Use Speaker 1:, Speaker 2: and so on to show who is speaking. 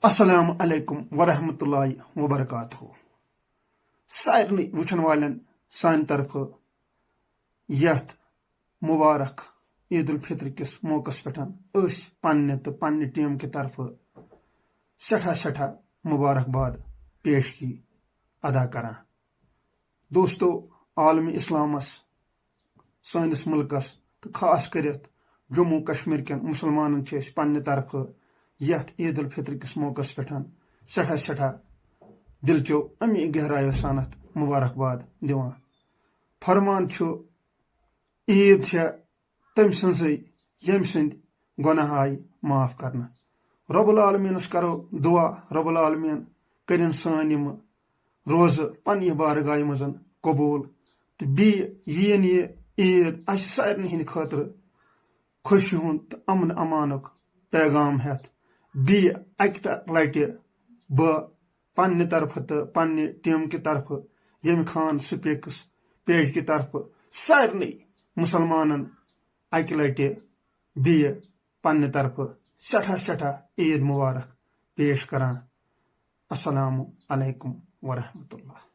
Speaker 1: السلام علیکم ورحمۃ اللہ وبرکاتہ سارنی وچھن والن سان طرف یتھ مبارک عید الفطر کس موقع پہ پنہ تو پنہ ٹیم کی طرف سٹھا مبارکباد پیشگی ادا کران دوستو عالمی اسلامس سانس ملکس تو خاص کرت جموں کشمیر کن مسلمانن پنہ طرف یتھ عید الفطر کس موقع پہ سٹھا دلچو امی گہرائیو سانت مبارکباد دیوان فرمان عید تم سنزے یم سند گناہ آئی معاف کرنا رب العالمینس کرو دعا رب العالمین کرن سان یم روز پنہ بارگاہ مز قبول تو بیین یہ عید اس سارنی ہند خاطر خوشی ہند امن امانک پیغام ہتھ اکہ لٹہ پنہ طرف تو پنہ ٹیم کی طرف یم خان سپیکس پیج کی طرف سارنی مسلمانن اکہ لٹہ پنہ طرف سٹھا عید مبارک پیش کران السلام علیکم ورحمۃ اللہ